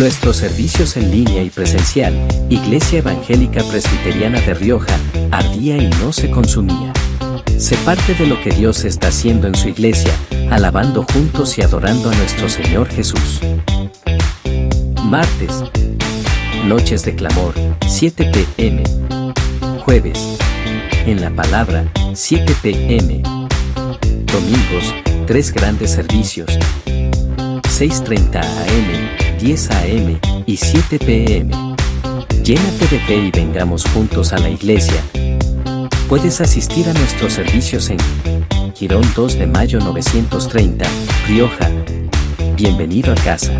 Nuestros servicios en línea y presencial, Iglesia Evangélica Presbiteriana de Rioja, ardía y no se consumía. Sé parte de lo que Dios está haciendo en su iglesia, alabando juntos y adorando a nuestro Señor Jesús. Martes, noches de clamor, 7 p.m. Jueves, en la palabra, 7 p.m. Domingos, 3 grandes servicios, 6:30 a.m., 10 a.m. y 7 p.m. Llénate de fe y vengamos juntos a la iglesia. Puedes asistir a nuestros servicios en Girón 2 de Mayo 930, Rioja. Bienvenido a casa.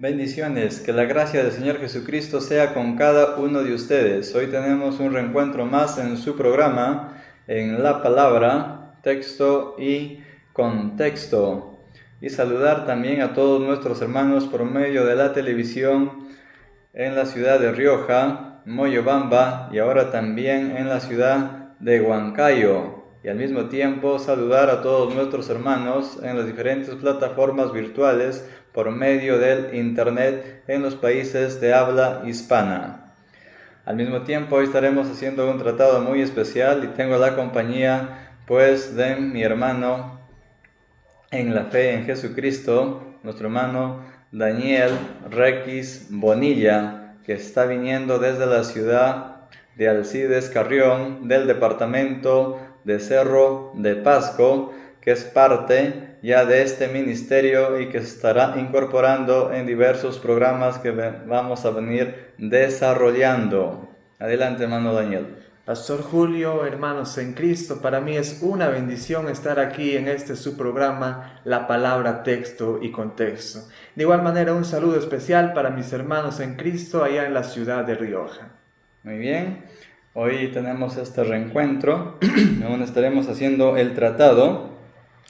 Bendiciones, que la gracia del Señor Jesucristo sea con cada uno de ustedes. Hoy tenemos un reencuentro más en su programa, en la palabra, texto y contexto. Y saludar también a todos nuestros hermanos por medio de la televisión en la ciudad de Rioja, Moyobamba y ahora también en la ciudad de Huancayo. Y al mismo tiempo saludar a todos nuestros hermanos en las diferentes plataformas virtuales por medio del internet en los países de habla hispana. Al mismo tiempo hoy estaremos haciendo un tratado muy especial y tengo la compañía pues de mi hermano en la fe en Jesucristo, nuestro hermano Daniel Requis Bonilla, que está viniendo desde la ciudad de Alcides Carrión del departamento de Cerro de Pasco, que es parte ya de este ministerio y que se estará incorporando en diversos programas que vamos a venir desarrollando. Adelante, hermano Daniel. Pastor Julio, hermanos en Cristo, para mí es una bendición estar aquí en este su programa, La Palabra, Texto y Contexto. De igual manera, un saludo especial para mis hermanos en Cristo allá en la ciudad de Rioja. Muy bien, hoy tenemos este reencuentro, donde estaremos haciendo el tratado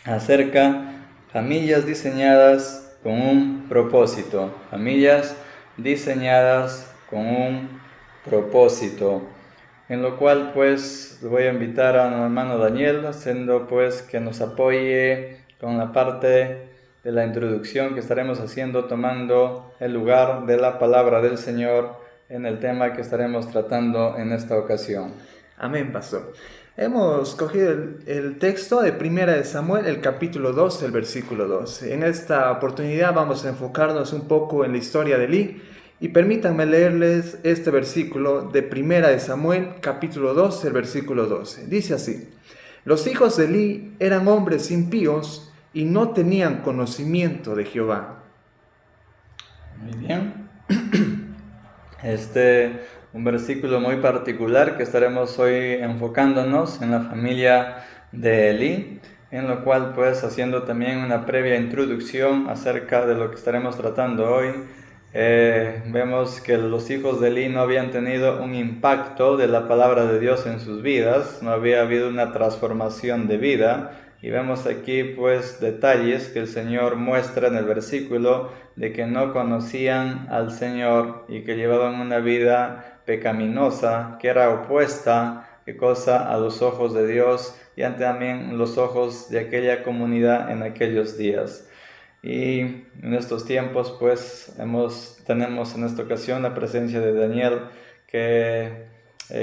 acerca familias diseñadas con un propósito. Familias diseñadas con un propósito. En lo cual pues voy a invitar a nuestro hermano Daniel, haciendo pues que nos apoye con la parte de la introducción que estaremos haciendo, tomando el lugar de la palabra del Señor en el tema que estaremos tratando en esta ocasión. Amén, pastor. Hemos cogido el texto de 1 de Samuel, el capítulo 2, el versículo 12. En esta oportunidad vamos a enfocarnos un poco en la historia de Elí. Y permítanme leerles este versículo de 1 de Samuel, capítulo 2, el versículo 12. Dice así: Los hijos de Elí eran hombres impíos y no tenían conocimiento de Jehová. Muy bien. Un versículo muy particular que estaremos hoy enfocándonos en la familia de Elí, en lo cual pues haciendo también una previa introducción acerca de lo que estaremos tratando hoy. Vemos que los hijos de Elí no habían tenido un impacto de la palabra de Dios en sus vidas, no había habido una transformación de vida, y vemos aquí pues detalles que el Señor muestra en el versículo de que no conocían al Señor y que llevaban una vida pecaminosa que era opuesta a los ojos de Dios y ante también los ojos de aquella comunidad en aquellos días. Y en estos tiempos pues tenemos en esta ocasión la presencia de Daniel, que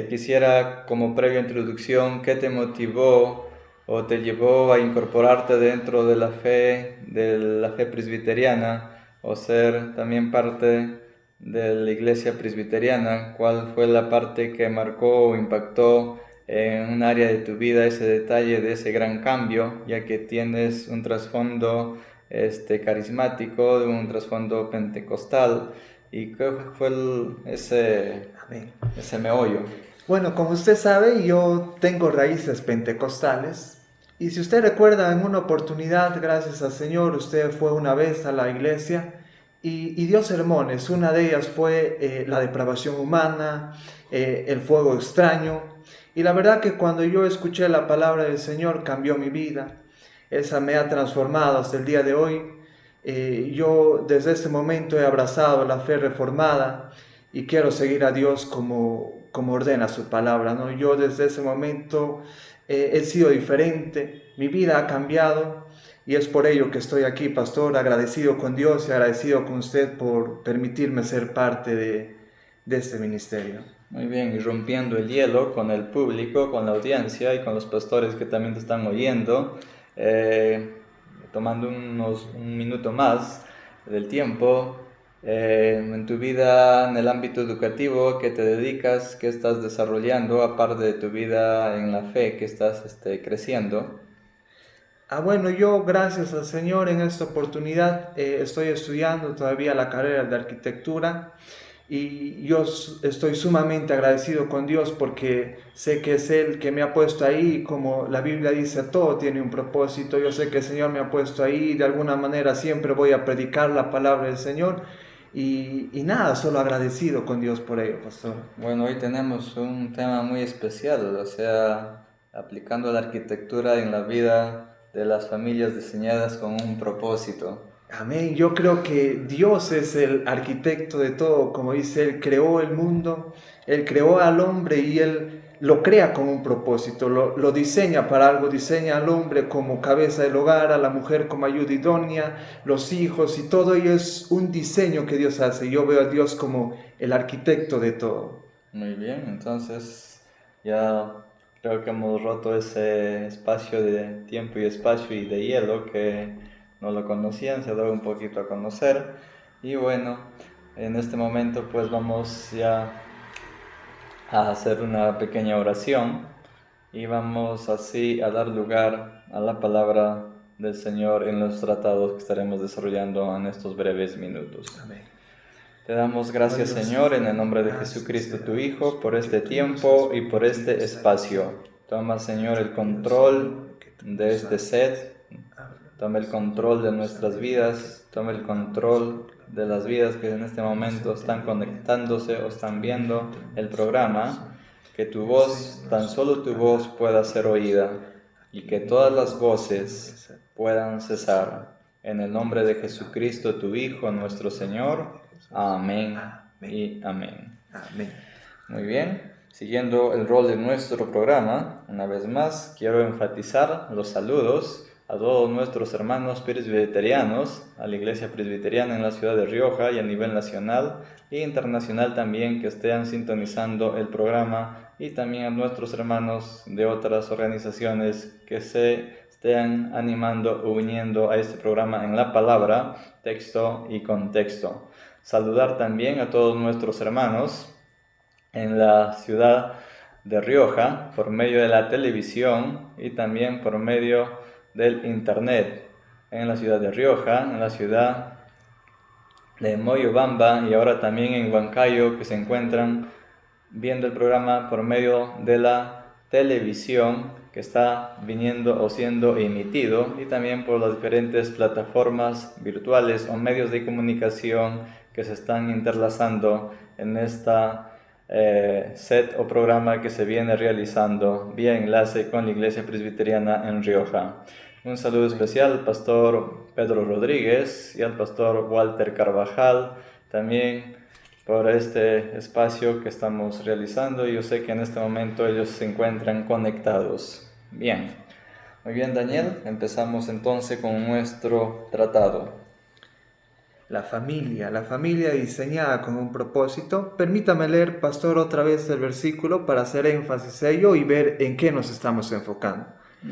quisiera como previa introducción, ¿qué te motivó o te llevó a incorporarte dentro de la fe presbiteriana o ser también parte de la iglesia presbiteriana? ¿Cuál fue la parte que marcó o impactó en un área de tu vida ese detalle de ese gran cambio, ya que tienes un trasfondo carismático, de un trasfondo pentecostal? ¿Y qué fue ese meollo? Bueno, como usted sabe, yo tengo raíces pentecostales. Y si usted recuerda, en una oportunidad, gracias al Señor, usted fue una vez a la iglesia y dio sermones. Una de ellas fue la depravación humana, el fuego extraño. Y la verdad que cuando yo escuché la palabra del Señor cambió mi vida. Esa me ha transformado hasta el día de hoy. Yo desde ese momento he abrazado la fe reformada y quiero seguir a Dios como ordena su palabra, ¿no? Yo desde ese momento he sido diferente, mi vida ha cambiado y es por ello que estoy aquí, pastor, agradecido con Dios y agradecido con usted por permitirme ser parte de este ministerio. Muy bien, y rompiendo el hielo con el público, con la audiencia y con los pastores que también te están oyendo, tomando un minuto más del tiempo, en tu vida en el ámbito educativo, ¿qué te dedicas? ¿Qué estás desarrollando aparte de tu vida en la fe que estás creciendo? Bueno, yo gracias al Señor en esta oportunidad estoy estudiando todavía la carrera de arquitectura y yo estoy sumamente agradecido con Dios porque sé que es Él que me ha puesto ahí, como la Biblia dice, todo tiene un propósito. Yo sé que el Señor me ha puesto ahí y de alguna manera siempre voy a predicar la palabra del Señor y nada, solo agradecido con Dios por ello, pastor. Bueno, hoy tenemos un tema muy especial, o sea, aplicando la arquitectura en la vida de las familias diseñadas con un propósito. Amén. Yo creo que Dios es el arquitecto de todo, como dice, Él creó el mundo, Él creó al hombre y Él lo crea con un propósito, lo diseña para algo, diseña al hombre como cabeza del hogar, a la mujer como ayuda idónea, los hijos y todo ello es un diseño que Dios hace. Yo veo a Dios como el arquitecto de todo. Muy bien, entonces ya creo que hemos roto ese espacio de tiempo y espacio y de hielo que no lo conocían, se ha dado un poquito a conocer. Y bueno, en este momento pues vamos ya a hacer una pequeña oración y vamos así a dar lugar a la palabra del Señor en los tratados que estaremos desarrollando en estos breves minutos. Amén. Te damos gracias, Señor, en el nombre de Jesucristo, tu Hijo, por este tiempo y por este espacio. Toma, Señor, el control de este set. Toma el control de nuestras vidas. Toma el control de las vidas que en este momento están conectándose o están viendo el programa. Que tu voz, tan solo tu voz, pueda ser oída y que todas las voces puedan cesar. En el nombre de Jesucristo, tu Hijo, nuestro Señor. Amén y amén. Amén. Muy bien, siguiendo el rol de nuestro programa, una vez más quiero enfatizar los saludos a todos nuestros hermanos presbiterianos, a la Iglesia Presbiteriana en la ciudad de Rioja y a nivel nacional e internacional también que estén sintonizando el programa, y también a nuestros hermanos de otras organizaciones que se estén animando o uniendo a este programa en la palabra, texto y contexto. Saludar también a todos nuestros hermanos en la ciudad de Rioja por medio de la televisión y también por medio del internet. En la ciudad de Rioja, en la ciudad de Moyobamba y ahora también en Huancayo, que se encuentran viendo el programa por medio de la televisión que está viniendo o siendo emitido, y también por las diferentes plataformas virtuales o medios de comunicación que se están interlazando en esta set o programa que se viene realizando vía enlace con la Iglesia Presbiteriana en Rioja. Un saludo especial al pastor Pedro Rodríguez y al pastor Walter Carvajal también por este espacio que estamos realizando. Yo sé que en este momento ellos se encuentran conectados. Bien, muy bien, Daniel, empezamos entonces con nuestro tratado. La familia diseñada con un propósito. Permítame leer, pastor, otra vez el versículo para hacer énfasis a ello y ver en qué nos estamos enfocando.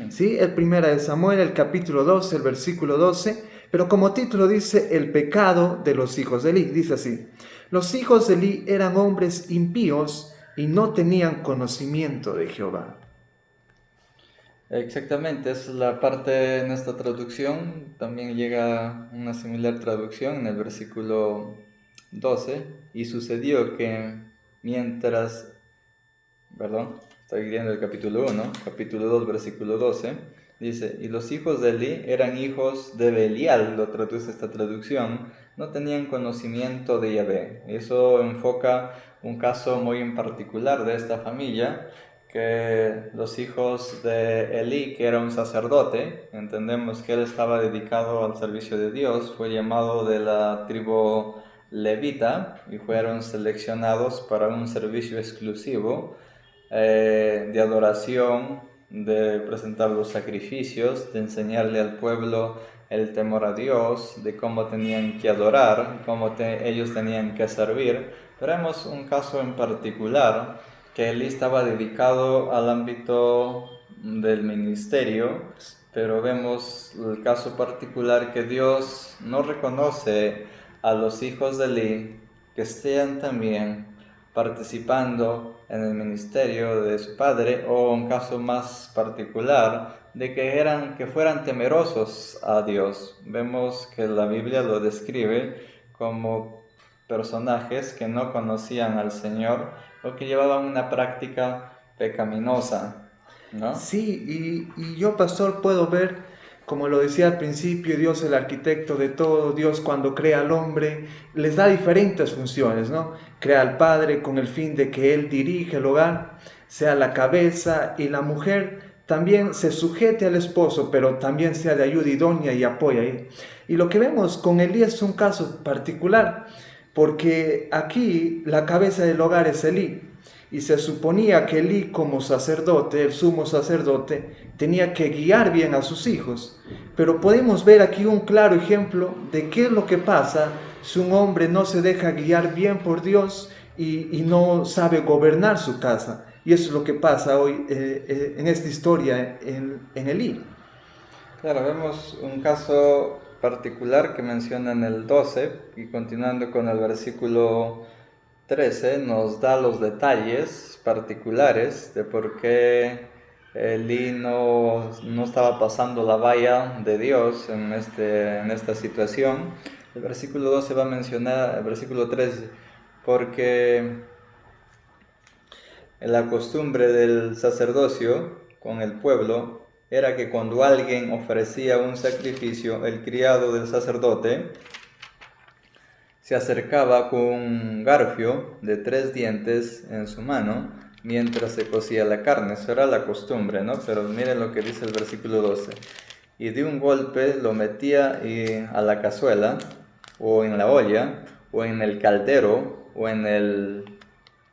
¿Sí? El primero de Samuel, el capítulo 12, el versículo 12, pero como título dice, el pecado de los hijos de Elí. Dice así: los hijos de Elí eran hombres impíos y no tenían conocimiento de Jehová. Exactamente, es la parte en esta traducción. También llega una similar traducción en el versículo 12. Y sucedió que mientras, estoy leyendo el capítulo 1, capítulo 2, versículo 12. Dice, y los hijos de Eli eran hijos de Belial, lo traduce esta traducción, no tenían conocimiento de Yahvé. Eso enfoca un caso muy en particular de esta familia, que los hijos de Eli, que era un sacerdote, entendemos que él estaba dedicado al servicio de Dios, fue llamado de la tribu levita y fueron seleccionados para un servicio exclusivo de adoración, de presentar los sacrificios, de enseñarle al pueblo el temor a Dios, de cómo tenían que adorar, ellos tenían que servir. Pero vemos un caso en particular, que él estaba dedicado al ámbito del ministerio, pero vemos el caso particular que Dios no reconoce a los hijos de Eli que estén también participando en el ministerio de su padre, o un caso más particular de que fueran temerosos a Dios. Vemos que la Biblia lo describe como personajes que no conocían al Señor o que llevaban una práctica pecaminosa, ¿no? Sí, y yo, pastor, puedo ver, como lo decía al principio, Dios es el arquitecto de todo. Dios, cuando crea al hombre, les da diferentes funciones, ¿no? Crea al padre con el fin de que él dirija el hogar, sea la cabeza, y la mujer también se sujete al esposo, pero también sea de ayuda idónea y apoya. Y lo que vemos con Elí es un caso particular, porque aquí la cabeza del hogar es Elí, y se suponía que Elí, como sacerdote, el sumo sacerdote, tenía que guiar bien a sus hijos. Pero podemos ver aquí un claro ejemplo de qué es lo que pasa si un hombre no se deja guiar bien por Dios y no sabe gobernar su casa. Y eso es lo que pasa hoy en esta historia en Elí. Claro, vemos un caso particular que menciona en el 12, y continuando con el versículo 13, nos da los detalles particulares de por qué Elí no estaba pasando la valla de Dios en esta situación. El versículo 12 va a mencionar, el versículo 13, porque la costumbre del sacerdocio con el pueblo era que cuando alguien ofrecía un sacrificio, el criado del sacerdote se acercaba con un garfio de 3 dientes en su mano mientras se cocía la carne. Eso era la costumbre, ¿no? Pero miren lo que dice el versículo 12. Y de un golpe lo metía a la cazuela, o en la olla, o en el caldero, o en el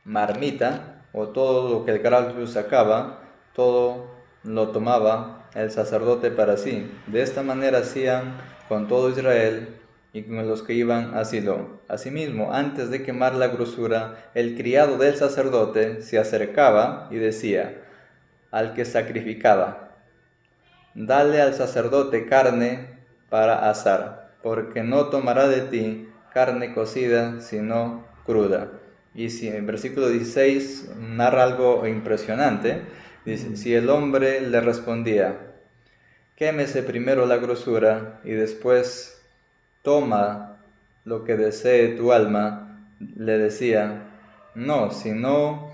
marmita, o todo lo que el garfio sacaba, todo lo tomaba el sacerdote para sí. De esta manera hacían con todo Israel y con los que iban a Silo. Asimismo, antes de quemar la grosura, el criado del sacerdote se acercaba y decía al que sacrificaba: dale al sacerdote carne para asar, porque no tomará de ti carne cocida, sino cruda. Y si en el versículo 16 narra algo impresionante. Dice, si el hombre le respondía: quémese primero la grosura y después toma lo que desee tu alma, le decía: no, si no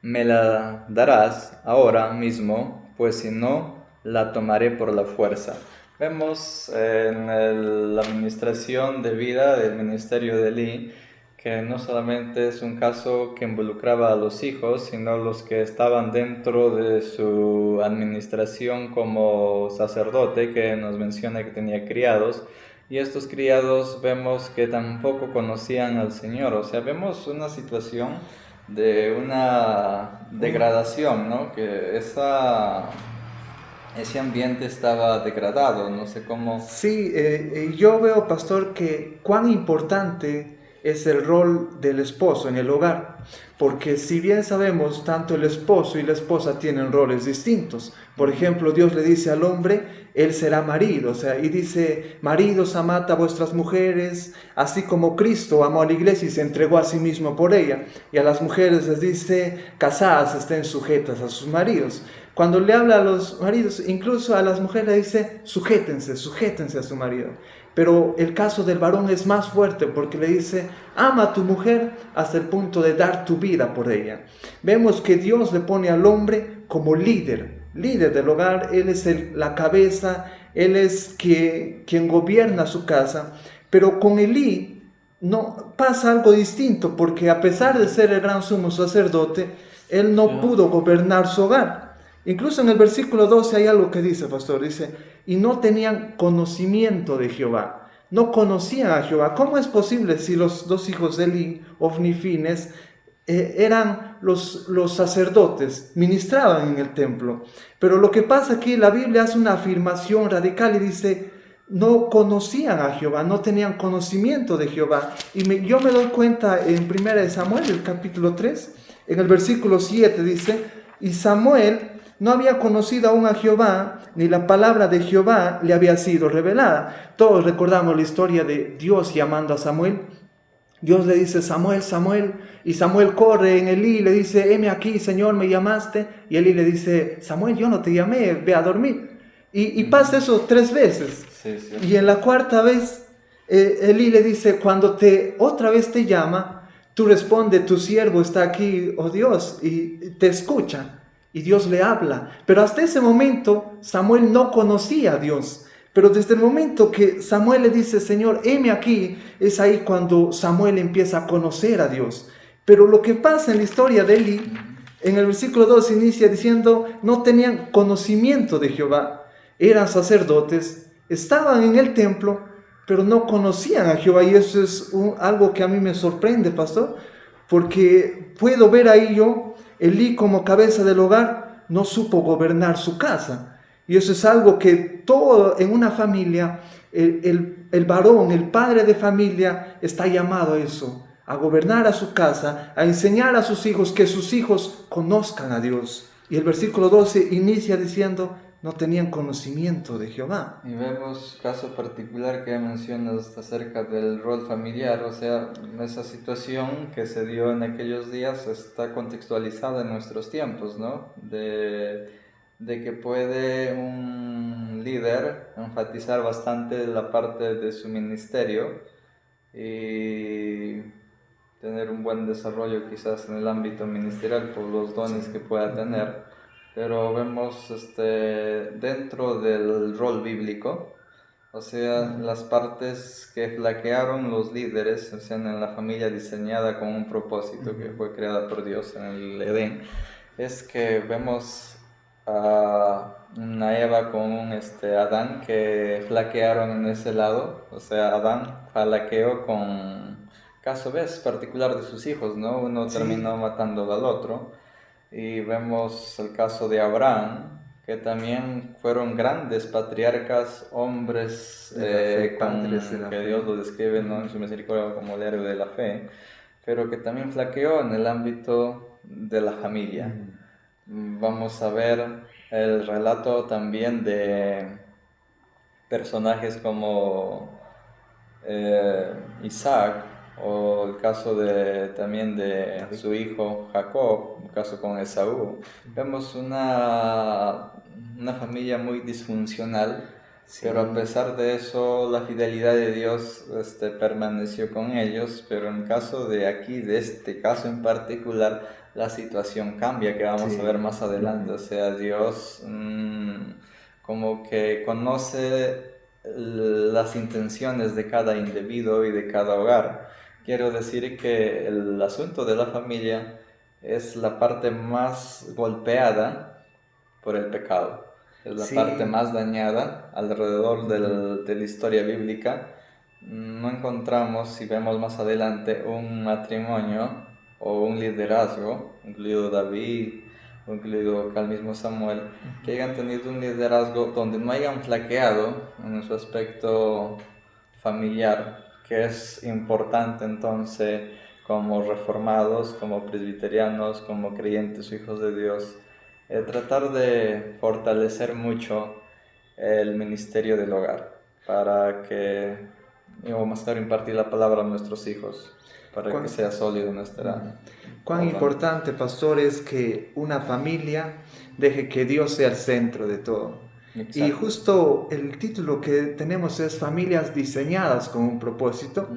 me la darás ahora mismo, pues si no, la tomaré por la fuerza. Vemos en la administración de vida del ministerio de Elí que no solamente es un caso que involucraba a los hijos, sino los que estaban dentro de su administración como sacerdote, que nos menciona que tenía criados, y estos criados vemos que tampoco conocían al Señor. O sea, vemos una situación de una degradación, ¿no? Que ese ambiente estaba degradado, no sé cómo. Sí, yo veo, pastor, que cuán importante es el rol del esposo en el hogar, porque si bien sabemos, tanto el esposo y la esposa tienen roles distintos. Por ejemplo, Dios le dice al hombre, él será marido, o sea, y dice: maridos, amad a vuestras mujeres, así como Cristo amó a la iglesia y se entregó a sí mismo por ella. Y a las mujeres les dice: casadas, estén sujetas a sus maridos. Cuando le habla a los maridos, incluso a las mujeres le dice: sujétense a su marido. Pero el caso del varón es más fuerte, porque le dice: ama a tu mujer hasta el punto de dar tu vida por ella. Vemos que Dios le pone al hombre como líder líder del hogar, él es la cabeza, él es quien gobierna su casa. Pero con Elí no pasa algo distinto, porque a pesar de ser el gran sumo sacerdote, él no pudo gobernar su hogar. Incluso en el versículo 12 hay algo que dice, pastor, dice, y no tenían conocimiento de Jehová. No conocían a Jehová. ¿Cómo es posible si los dos hijos de Elí, Ofni y Fines, eran los sacerdotes, ministraban en el templo? Pero lo que pasa aquí, la Biblia hace una afirmación radical y dice, no conocían a Jehová, no tenían conocimiento de Jehová. Y yo me doy cuenta en 1 Samuel, el capítulo 3, en el versículo 7 dice, y Samuel no había conocido aún a Jehová, ni la palabra de Jehová le había sido revelada. Todos recordamos la historia de Dios llamando a Samuel. Dios le dice, Samuel, Samuel, y Samuel corre en Elí y le dice, heme aquí, Señor, me llamaste. Y Elí le dice, Samuel, yo no te llamé, ve a dormir. Y pasa eso 3 veces. Sí. Y en la 4ª vez, Elí le dice, cuando otra vez te llama, tú responde, tu siervo está aquí, oh Dios, y te escucha. Y Dios le habla. Pero hasta ese momento, Samuel no conocía a Dios. Pero desde el momento que Samuel le dice, Señor, heme aquí, es ahí cuando Samuel empieza a conocer a Dios. Pero lo que pasa en la historia de Elí, en el versículo 2 inicia diciendo, no tenían conocimiento de Jehová, eran sacerdotes, estaban en el templo, pero no conocían a Jehová. Y eso es algo que a mí me sorprende, pastor, porque puedo ver ahí yo, Elí como cabeza del hogar, no supo gobernar su casa. Y eso es algo que todo en una familia, el varón, el padre de familia, está llamado a eso, a gobernar a su casa, a enseñar a sus hijos, que sus hijos conozcan a Dios. Y el versículo 12 inicia diciendo, no tenían conocimiento de Jehová. Y vemos caso particular que mencionas acerca del rol familiar, o sea, esa situación que se dio en aquellos días está contextualizada en nuestros tiempos, ¿no? De que puede un líder enfatizar bastante la parte de su ministerio y tener un buen desarrollo quizás en el ámbito ministerial por los dones que pueda tener, pero vemos dentro del rol bíblico, o sea, las partes que flaquearon los líderes, o sea, en la familia diseñada con un propósito que fue creada por Dios en el Edén, es que vemos a una Eva con un Adán que flaquearon en ese lado, o sea, Adán flaqueó con caso particular de sus hijos, ¿no? Uno terminó matando al otro, y vemos el caso de Abraham, que también fueron grandes patriarcas, hombres que Dios lo describe, ¿no?, en su misericordia como el héroe de la fe, pero que también flaqueó en el ámbito de la familia. Vamos a ver el relato también de personajes como Isaac, o el caso también de su hijo Jacob, el caso con Esaú. Vemos una familia muy disfuncional, pero a pesar de eso la fidelidad de Dios permaneció con ellos. Pero en caso de aquí, de este caso en particular, la situación cambia, que vamos a ver más adelante. O sea, Dios como que conoce las intenciones de cada individuo y de cada hogar. Quiero decir que el asunto de la familia es la parte más golpeada por el pecado. Es la parte más dañada alrededor de la historia bíblica. No encontramos, si vemos más adelante, un matrimonio o un liderazgo, incluido David, o incluido acá el mismo Samuel, que hayan tenido un liderazgo donde no hayan flaqueado en su aspecto familiar, que es importante entonces como reformados, como presbiterianos, como creyentes, hijos de Dios, tratar de fortalecer mucho el ministerio del hogar, para que, más tarde, impartir la palabra a nuestros hijos, para que sea sólido nuestra... Cuán importante, pastor, es que una familia deje que Dios sea el centro de todo. Exacto. Y justo el título que tenemos es Familias diseñadas con un propósito.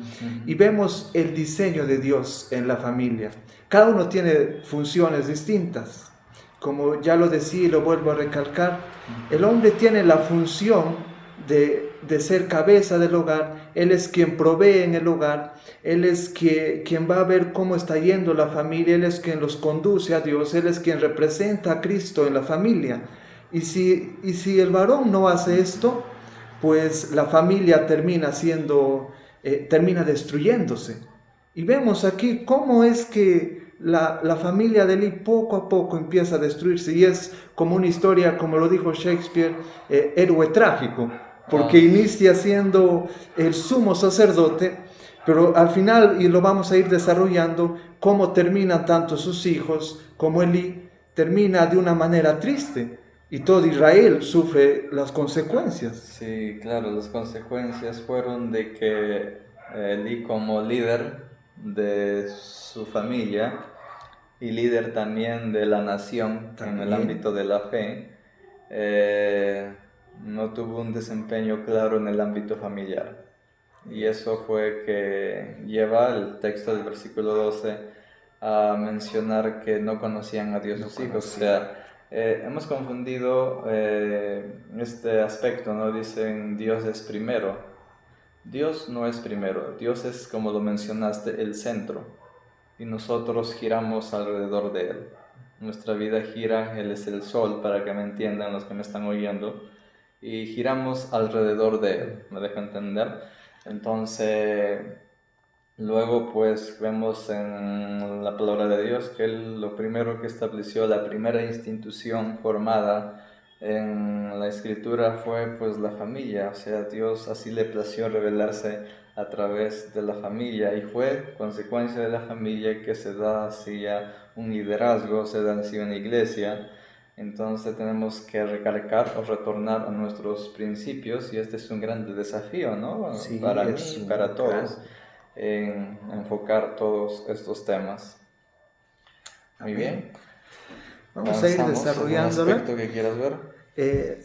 Y vemos el diseño de Dios en la familia. Cada uno tiene funciones distintas. como ya lo decía y lo vuelvo a recalcar, el hombre tiene la función de ser cabeza del hogar. Él es quien provee en el hogar, Él es quien va a ver cómo está yendo la familia, Él es quien los conduce a Dios, Él es quien representa a Cristo en la familia. Y si el varón no hace esto, pues la familia termina destruyéndose. Y vemos aquí cómo es que la familia de Eli poco a poco empieza a destruirse, y es como una historia, como lo dijo Shakespeare, héroe trágico, porque inicia siendo el sumo sacerdote, pero al final, y lo vamos a ir desarrollando, cómo terminan tanto sus hijos como Eli, termina de una manera triste, y todo Israel sufre las consecuencias. Sí, claro, las consecuencias fueron de que Eli, como líder de su familia y líder también de la nación en el ámbito de la fe, no tuvo un desempeño claro en el ámbito familiar. Y eso fue que lleva el texto del versículo 12 a mencionar que no conocían a Dios sus hijos. O sea, hemos confundido este aspecto, ¿no? Dicen Dios es primero. Dios no es primero. Dios es, como lo mencionaste, el centro. Y nosotros giramos alrededor de Él. Nuestra vida gira, Él es el sol, para que me entiendan los que me están oyendo. Y giramos alrededor de Él, ¿me deja entender? Entonces, luego pues vemos en la palabra de Dios que Él lo primero que estableció, la primera institución formada en la escritura fue pues la familia. O sea, Dios así le plació revelarse a través de la familia, y fue consecuencia de la familia que se da hacia un liderazgo, se da hacia una iglesia. Entonces tenemos que recalcar o retornar a nuestros principios, y este es un gran desafío, ¿no? Sí, para mí y para todos, en enfocar todos estos temas. Muy bien. Vamos a ir desarrollándolo. ¿Algún aspecto que quieras ver?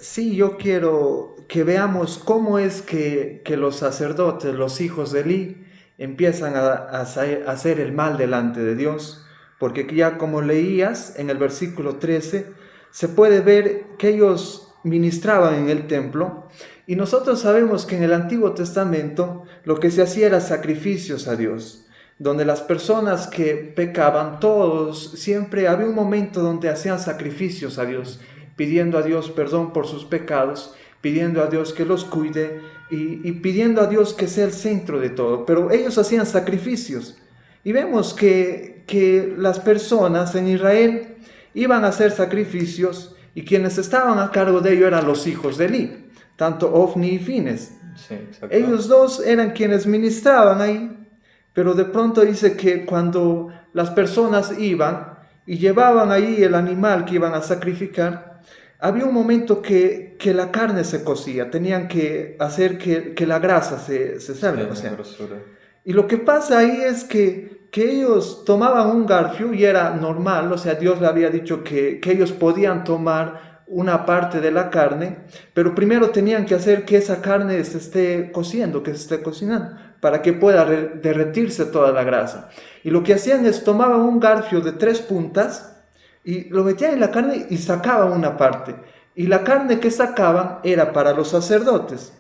Sí, yo quiero que veamos cómo es que los sacerdotes, los hijos de Eli, empiezan a hacer el mal delante de Dios, porque ya como leías en el versículo 13, se puede ver que ellos ministraban en el templo, y nosotros sabemos que en el Antiguo Testamento lo que se hacía era sacrificios a Dios, donde las personas que pecaban, todos, siempre había un momento donde hacían sacrificios a Dios, pidiendo a Dios perdón por sus pecados, pidiendo a Dios que los cuide y pidiendo a Dios que sea el centro de todo. Pero ellos hacían sacrificios, y vemos que las personas en Israel iban a hacer sacrificios, y quienes estaban a cargo de ello eran los hijos de Eli, tanto Ofni y Fines. Sí, exacto. Ellos dos eran quienes ministraban ahí, pero de pronto dice que cuando las personas iban y llevaban ahí el animal que iban a sacrificar, había un momento que la carne se cocía, tenían que hacer que la grasa se salga. Sí, y lo que pasa ahí es que ellos tomaban un garfio, y era normal, o sea, Dios le había dicho que ellos podían tomar una parte de la carne, pero primero tenían que hacer que esa carne se esté cociendo, que se esté cocinando, para que pueda derretirse toda la grasa. Y lo que hacían es tomaban un garfio de 3 puntas, y lo metían en la carne y sacaban una parte. Y la carne que sacaban era para los sacerdotes.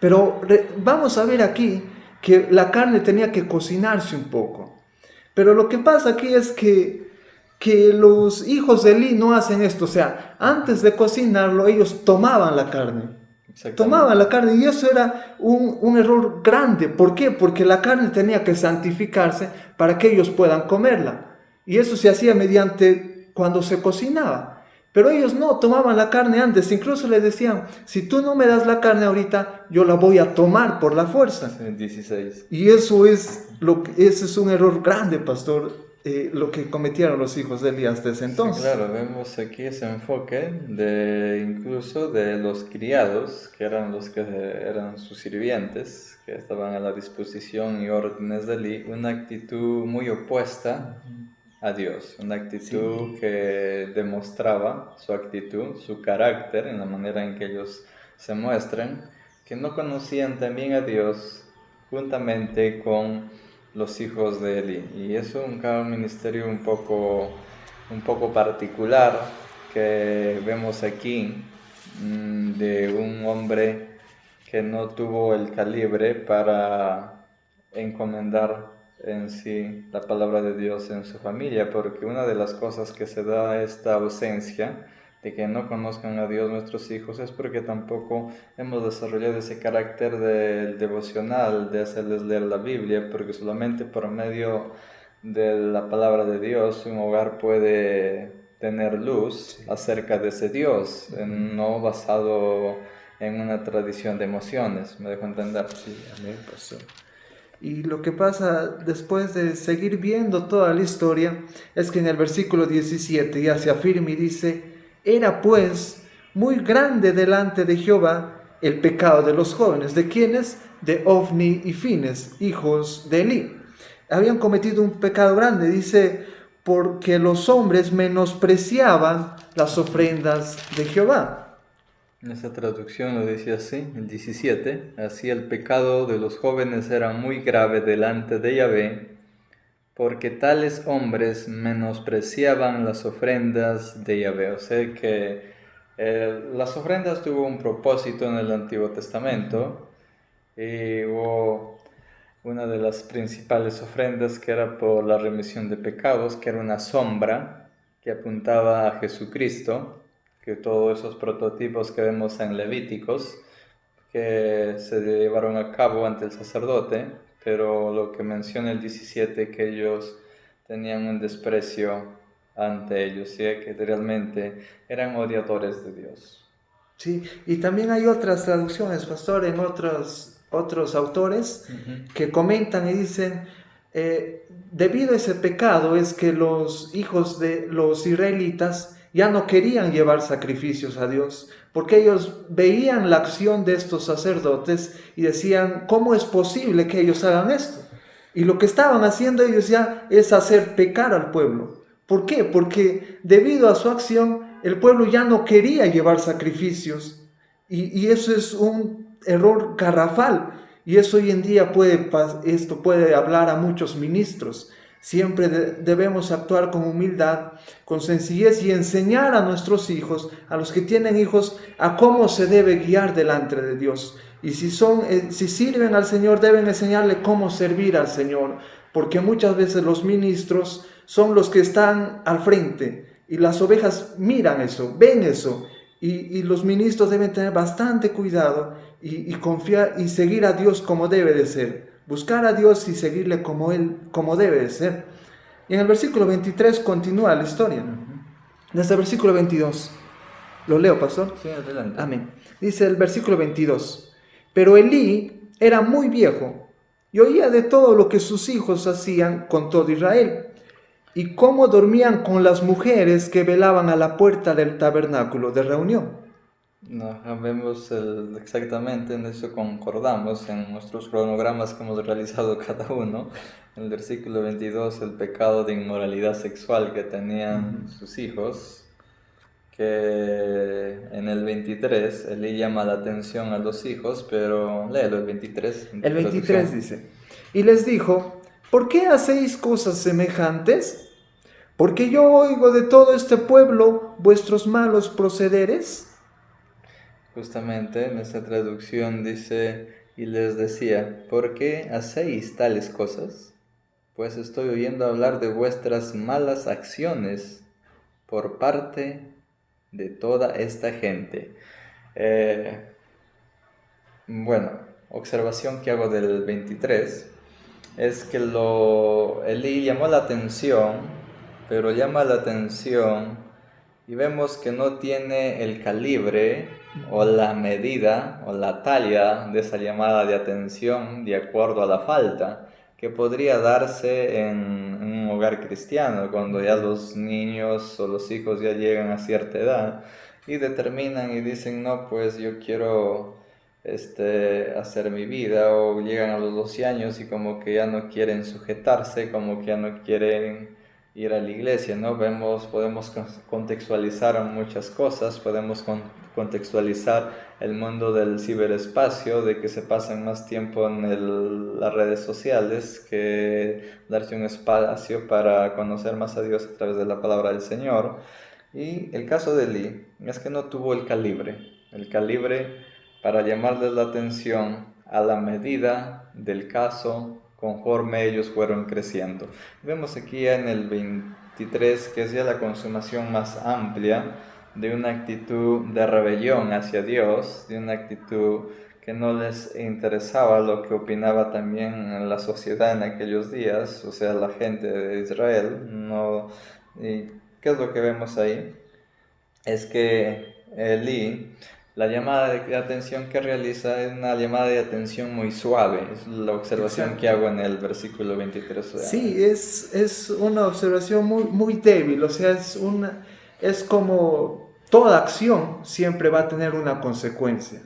Pero vamos a ver aquí que la carne tenía que cocinarse un poco. Pero lo que pasa aquí es que los hijos de Eli no hacen esto. O sea, antes de cocinarlo, ellos tomaban la carne. Tomaban la carne, y eso era un error grande. ¿Por qué? Porque la carne tenía que santificarse para que ellos puedan comerla. Y eso se hacía mediante cuando se cocinaba. Pero ellos no tomaban la carne antes, incluso le decían, si tú no me das la carne ahorita, yo la voy a tomar por la fuerza. 16. Y ese es un error grande, pastor, lo que cometieron los hijos de Eli hasta ese entonces. Sí, claro, vemos aquí ese enfoque incluso de los criados, que eran los que eran sus sirvientes, que estaban a la disposición y órdenes de Eli, una actitud muy opuesta a Dios, una actitud que demostraba su actitud, su carácter, en la manera en que ellos se muestran, que no conocían también a Dios juntamente con los hijos de Eli. Y eso es un ministerio un poco un poco particular que vemos aquí, de un hombre que no tuvo el calibre para encomendar en sí la palabra de Dios en su familia, porque una de las cosas que se da esta ausencia de que no conozcan a Dios nuestros hijos es porque tampoco hemos desarrollado ese carácter del devocional, de hacerles leer la Biblia, porque solamente por medio de la palabra de Dios un hogar puede tener luz acerca de ese Dios, no basado en una tradición de emociones. ¿Me dejo entender? Sí, amén, pastor. Y lo que pasa después de seguir viendo toda la historia es que en el versículo 17 ya se afirma y dice: era pues muy grande delante de Jehová el pecado de los jóvenes. ¿De quiénes? De Ofni y Fines, hijos de Elí. Habían cometido un pecado grande, dice, porque los hombres menospreciaban las ofrendas de Jehová. Esa traducción lo dice así, el 17, así el pecado de los jóvenes era muy grave delante de Yahvé, porque tales hombres menospreciaban las ofrendas de Yahvé. O sea que las ofrendas tuvo un propósito en el Antiguo Testamento, y hubo una de las principales ofrendas que era por la remisión de pecados, que era una sombra que apuntaba a Jesucristo, que todos esos prototipos que vemos en Levíticos, que se llevaron a cabo ante el sacerdote, pero lo que menciona el 17, que ellos tenían un desprecio ante ellos, ¿sí? Que realmente eran odiadores de Dios. Sí, y también hay otras traducciones, pastor, en otros autores que comentan y dicen, debido a ese pecado es que los hijos de los israelitas ya no querían llevar sacrificios a Dios, porque ellos veían la acción de estos sacerdotes y decían: ¿cómo es posible que ellos hagan esto? Y lo que estaban haciendo ellos ya es hacer pecar al pueblo. ¿Por qué? Porque debido a su acción el pueblo ya no quería llevar sacrificios, y eso es un error garrafal, y eso hoy en día esto puede hablar a muchos ministros. Siempre debemos actuar con humildad, con sencillez, y enseñar a nuestros hijos, a los que tienen hijos, a cómo se debe guiar delante de Dios. Y si sirven al Señor, deben enseñarle cómo servir al Señor, porque muchas veces los ministros son los que están al frente, y las ovejas miran eso, ven eso, y los ministros deben tener bastante cuidado y confiar y seguir a Dios como debe de ser. Buscar a Dios y seguirle como debe de ser. Y en el versículo 23 continúa la historia. Desde el versículo 22. ¿Lo leo, pastor? Sí, adelante. Amén. Dice el versículo 22. Pero Elí era muy viejo y oía de todo lo que sus hijos hacían con todo Israel, y cómo dormían con las mujeres que velaban a la puerta del tabernáculo de reunión. No, vemos exactamente, en eso concordamos en nuestros cronogramas que hemos realizado cada uno. En el versículo 22, el pecado de inmoralidad sexual que tenían sus hijos, que en el 23 Elí llama la atención a los hijos, pero léelo el 23. El 23 dice: y les dijo: ¿por qué hacéis cosas semejantes? Porque yo oigo de todo este pueblo vuestros malos procederes. Justamente en esta traducción dice: y les decía, ¿por qué hacéis tales cosas? Pues estoy oyendo hablar de vuestras malas acciones por parte de toda esta gente. Bueno, observación que hago del 23 es que Elí llamó la atención, pero llama la atención y vemos que no tiene el calibre o la medida o la talla de esa llamada de atención de acuerdo a la falta que podría darse en un hogar cristiano, cuando ya los niños o los hijos ya llegan a cierta edad y determinan y dicen: no, pues yo quiero hacer mi vida, o llegan a los 12 años y como que ya no quieren sujetarse, como que ya no quieren ir a la iglesia, ¿no? Podemos contextualizar muchas cosas, podemos contextualizar el mundo del ciberespacio, de que se pasan más tiempo en las redes sociales que darse un espacio para conocer más a Dios a través de la palabra del Señor. Y el caso de Lee es que no tuvo el calibre para llamarles la atención a la medida del caso conforme ellos fueron creciendo. Vemos aquí en el 23 que es ya la consumación más amplia de una actitud de rebelión hacia Dios, de una actitud que no les interesaba lo que opinaba también la sociedad en aquellos días, o sea, la gente de Israel. ¿Y qué es lo que vemos ahí? Es que Elí, la llamada de atención que realiza es una llamada de atención muy suave. Es la observación Exacto. que hago en el versículo 23. Sí, es una observación muy débil, o sea, es como toda acción siempre va a tener una consecuencia,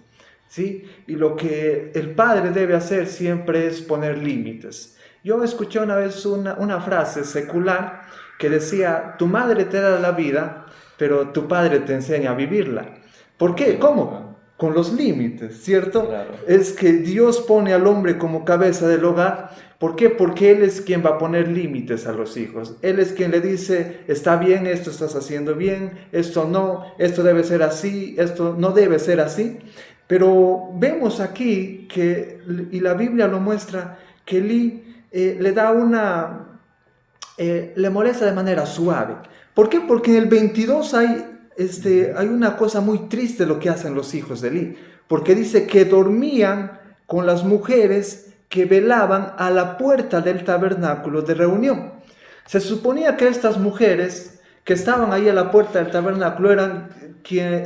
¿sí? Y lo que el padre debe hacer siempre es poner límites. Yo escuché una vez una frase secular que decía, tu madre te da la vida, pero tu padre te enseña a vivirla. ¿Por qué? ¿Cómo? Con los límites, ¿cierto? Claro. Es que Dios pone al hombre como cabeza del hogar. ¿Por qué? Porque Él es quien va a poner límites a los hijos. Él es quien le dice, está bien, esto estás haciendo bien, esto no, esto debe ser así, esto no debe ser así. Pero vemos aquí que, y la Biblia lo muestra, que Elí le da le molesta de manera suave. ¿Por qué? Porque en el 22 hay una cosa muy triste lo que hacen los hijos de Elí, porque dice que dormían con las mujeres que velaban a la puerta del tabernáculo de reunión. Se suponía que estas mujeres que estaban ahí a la puerta del tabernáculo eran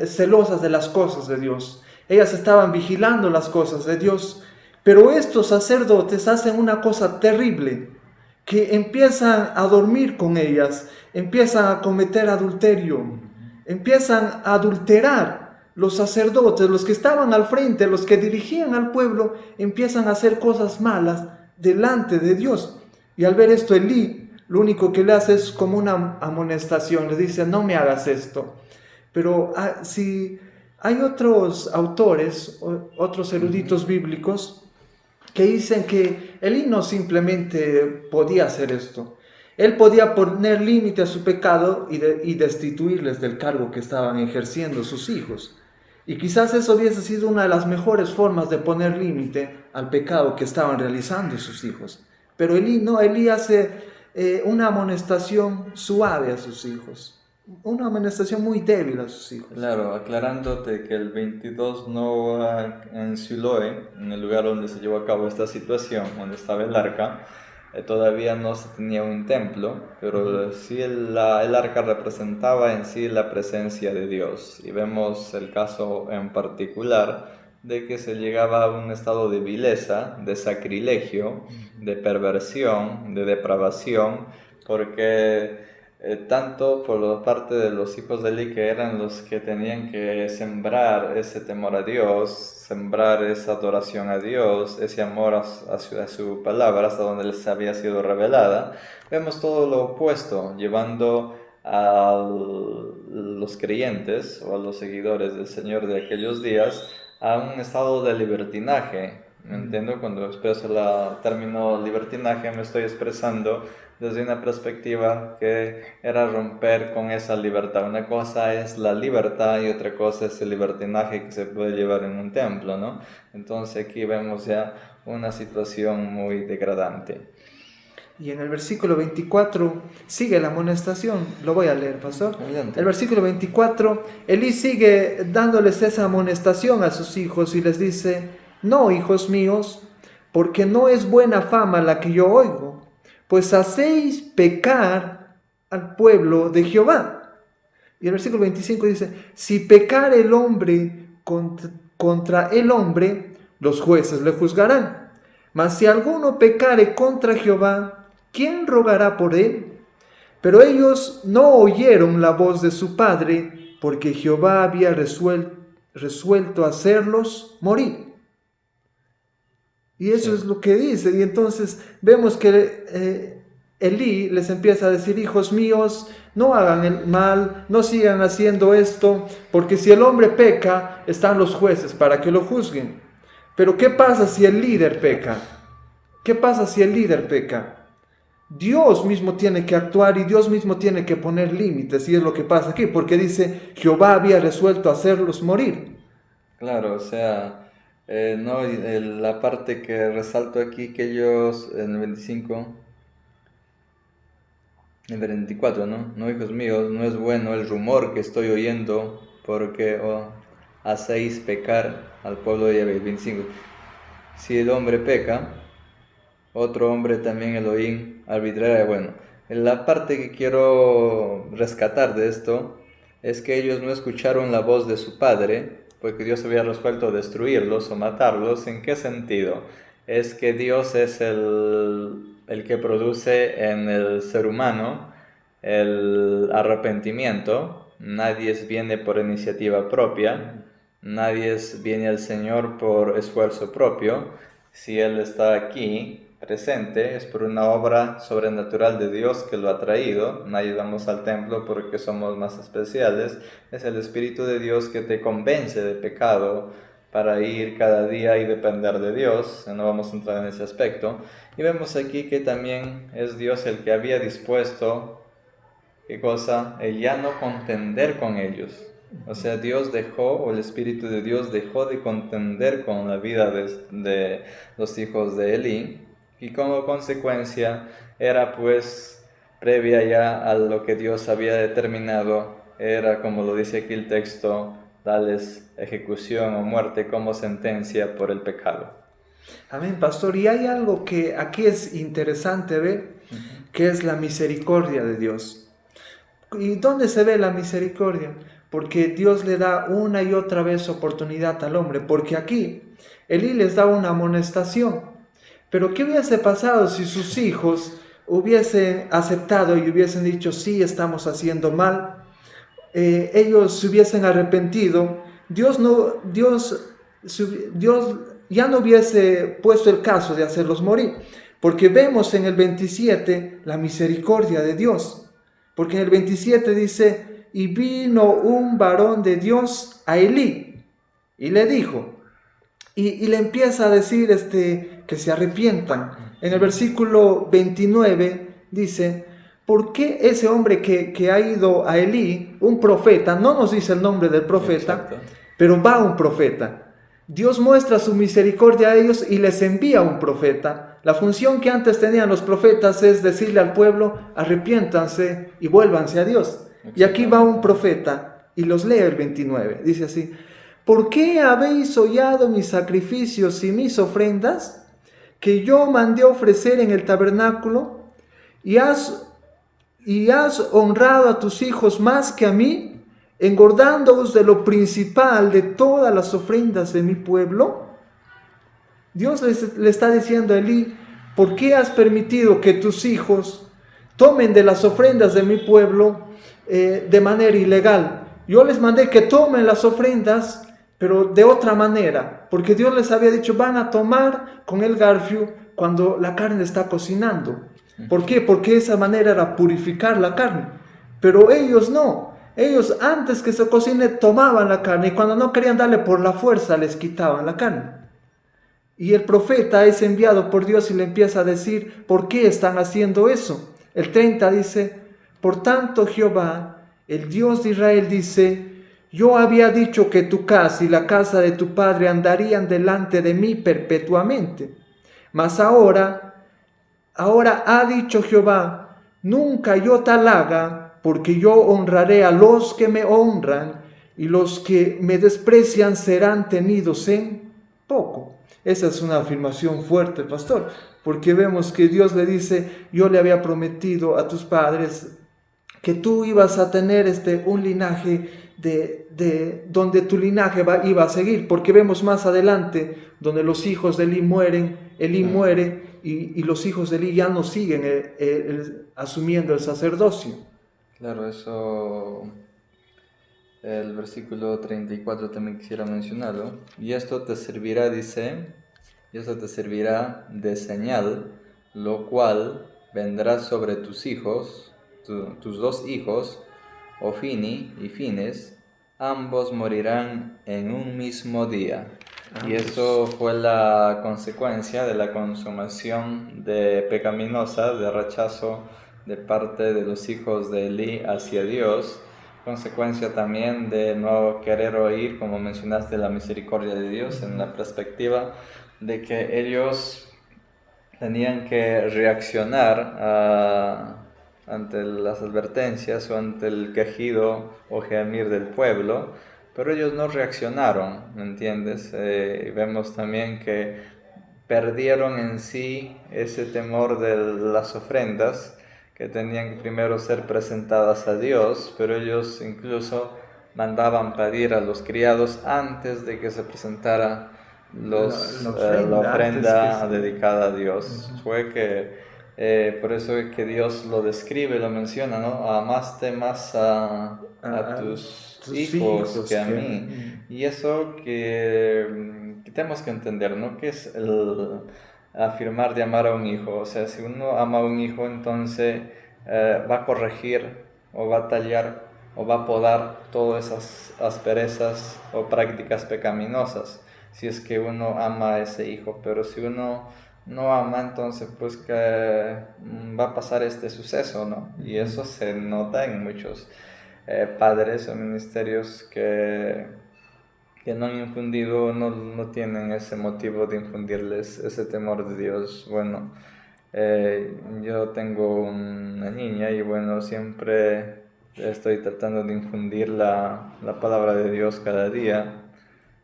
celosas de las cosas de Dios. Ellas estaban vigilando las cosas de Dios, pero estos sacerdotes hacen una cosa terrible, que empiezan a dormir con ellas, empiezan a cometer adulterio, empiezan a adulterar. Los sacerdotes, los que estaban al frente, los que dirigían al pueblo, empiezan a hacer cosas malas delante de Dios. Y al ver esto, Elí, lo único que le hace es como una amonestación, le dice, no me hagas esto. Pero si hay otros autores, otros eruditos bíblicos, que dicen que Elí no simplemente podía hacer esto. Él podía poner límite a su pecado y destituirles del cargo que estaban ejerciendo sus hijos. Y quizás eso hubiese sido una de las mejores formas de poner límite al pecado que estaban realizando sus hijos. Pero Elí no, Elí hace una amonestación suave a sus hijos, una amonestación muy débil a sus hijos. Claro, aclarándote que el 22 no va en Siloé, en el lugar donde se llevó a cabo esta situación, donde estaba el arca. Todavía no se tenía un templo, pero sí el arca representaba en sí la presencia de Dios. Y vemos el caso en particular de que se llegaba a un estado de vileza, de sacrilegio, de perversión, de depravación, porque tanto por la parte de los hijos de Eli, que eran los que tenían que sembrar ese temor a Dios, sembrar esa adoración a Dios, ese amor hacia su palabra, hasta donde les había sido revelada, vemos todo lo opuesto, llevando a los creyentes o a los seguidores del Señor de aquellos días a un estado de libertinaje. Entiendo, cuando expreso el término libertinaje me estoy expresando desde una perspectiva que era romper con esa libertad. Una cosa es la libertad y otra cosa es el libertinaje que se puede llevar en un templo, ¿no? Entonces aquí vemos ya una situación muy degradante. Y en el versículo 24 sigue la amonestación. Lo voy a leer, pastor. Adelante. El versículo 24, Elí sigue dándoles esa amonestación a sus hijos y les dice: no, hijos míos, porque no es buena fama la que yo oigo, pues hacéis pecar al pueblo de Jehová. Y el versículo 25 dice: si pecar el hombre contra el hombre, los jueces le juzgarán. Mas si alguno pecare contra Jehová, ¿quién rogará por él? Pero ellos no oyeron la voz de su padre, porque Jehová había resuelto hacerlos morir. Y eso es lo que dice. Y entonces vemos que Elí les empieza a decir: hijos míos, no hagan el mal, no sigan haciendo esto, porque si el hombre peca, están los jueces para que lo juzguen. Pero ¿qué pasa si el líder peca? ¿Qué pasa si el líder peca? Dios mismo tiene que actuar y Dios mismo tiene que poner límites, y es lo que pasa aquí, porque dice: Jehová había resuelto hacerlos morir. Claro, o sea, no, la parte que resalto aquí, que ellos en el 25, en el 24, ¿no? No, hijos míos, no es bueno el rumor que estoy oyendo, porque hacéis pecar al pueblo de Yahvé. 25. Si el hombre peca, otro hombre también Elohim arbitraria. Bueno, la parte que quiero rescatar de esto es que ellos no escucharon la voz de su padre, porque Dios había resuelto destruirlos o matarlos. ¿En qué sentido? Es que Dios es el que produce en el ser humano el arrepentimiento. Nadie viene por iniciativa propia, nadie viene al Señor por esfuerzo propio. Si Él está aquí presente, es por una obra sobrenatural de Dios que lo ha traído. Nadie vamos al templo porque somos más especiales. Es el Espíritu de Dios que te convence de pecado para ir cada día y depender de Dios. No vamos a entrar en ese aspecto. Y vemos aquí que también es Dios el que había dispuesto, ¿qué cosa? El ya no contender con ellos. O sea, Dios dejó, o el Espíritu de Dios dejó de contender con la vida de los hijos de Elí, y como consecuencia era pues previa ya a lo que Dios había determinado, era, como lo dice aquí el texto, darles ejecución o muerte como sentencia por el pecado. Amén, pastor. Y hay algo que aquí es interesante ver, que es la misericordia de Dios. ¿Y dónde se ve la misericordia? Porque Dios le da una y otra vez oportunidad al hombre, porque aquí Elí les da una amonestación. Pero ¿qué hubiese pasado si sus hijos hubiesen aceptado y hubiesen dicho: sí, estamos haciendo mal? Ellos se hubiesen arrepentido. Dios ya no hubiese puesto el caso de hacerlos morir, porque vemos en el 27 la misericordia de Dios, porque en el 27 dice: y vino un varón de Dios a Elí y le dijo, y le empieza a decir que se arrepientan. En el versículo 29 dice: ¿por qué ese hombre que ha ido a Elí, un profeta, no nos dice el nombre del profeta, Exacto, pero va un profeta? Dios muestra su misericordia a ellos y les envía un profeta. La función que antes tenían los profetas es decirle al pueblo: arrepiéntanse y vuélvanse a Dios. Y aquí va un profeta y los lee el 29. Dice así: ¿por qué habéis hollado mis sacrificios y mis ofrendas que yo mandé ofrecer en el tabernáculo? Y has honrado a tus hijos más que a mí, engordándoos de lo principal de todas las ofrendas de mi pueblo. Dios le está diciendo a Elí: ¿por qué has permitido que tus hijos tomen de las ofrendas de mi pueblo de manera ilegal? Yo les mandé que tomen las ofrendas, pero de otra manera, porque Dios les había dicho: van a tomar con el garfio cuando la carne está cocinando. ¿Por qué? Porque esa manera era purificar la carne. Pero ellos no. Ellos, antes que se cocine, tomaban la carne, y cuando no querían darle por la fuerza, les quitaban la carne. Y el profeta es enviado por Dios y le empieza a decir: ¿por qué están haciendo eso? El 30 dice: por tanto Jehová, el Dios de Israel, dice: yo había dicho que tu casa y la casa de tu padre andarían delante de mí perpetuamente. Mas ahora ha dicho Jehová: nunca yo tal haga, porque yo honraré a los que me honran, y los que me desprecian serán tenidos en poco. Esa es una afirmación fuerte, pastor, porque vemos que Dios le dice: yo le había prometido a tus padres que tú ibas a tener un linaje donde tu linaje iba a seguir, porque vemos más adelante donde los hijos de Elí mueren, Elí muere, y los hijos de Elí ya no siguen asumiendo el sacerdocio. Claro, eso, el versículo 34 también quisiera mencionarlo. Y esto te servirá, dice, y esto te servirá de señal, lo cual vendrá sobre tus hijos, tus dos hijos, Ofni y Fines, ambos morirán en un mismo día. Y eso fue la consecuencia de la consumación de pecaminosa, de rechazo de parte de los hijos de Eli hacia Dios, consecuencia también de no querer oír, como mencionaste, la misericordia de Dios en la perspectiva de que ellos tenían que reaccionar ante las advertencias o ante el quejido o gemir del pueblo, pero ellos no reaccionaron, ¿me entiendes? Vemos también que perdieron en sí ese temor de las ofrendas que tenían que primero ser presentadas a Dios, pero ellos incluso mandaban pedir a los criados antes de que se presentara la ofrenda dedicada a Dios. Fue que por eso es que Dios lo describe, lo menciona, ¿no? Amaste más a tus hijos que a mí. Y eso que tenemos que entender, ¿no? Que es el afirmar de amar a un hijo. O sea, si uno ama a un hijo, entonces va a corregir o va a tallar o va a podar todas esas asperezas o prácticas pecaminosas, si es que uno ama a ese hijo. Pero si uno no ama, entonces pues que va a pasar este suceso, ¿no? Y eso se nota en muchos padres o ministerios que no han infundido, no tienen ese motivo de infundirles ese temor de Dios. Bueno, yo tengo una niña y bueno, siempre estoy tratando de infundir la palabra de Dios cada día.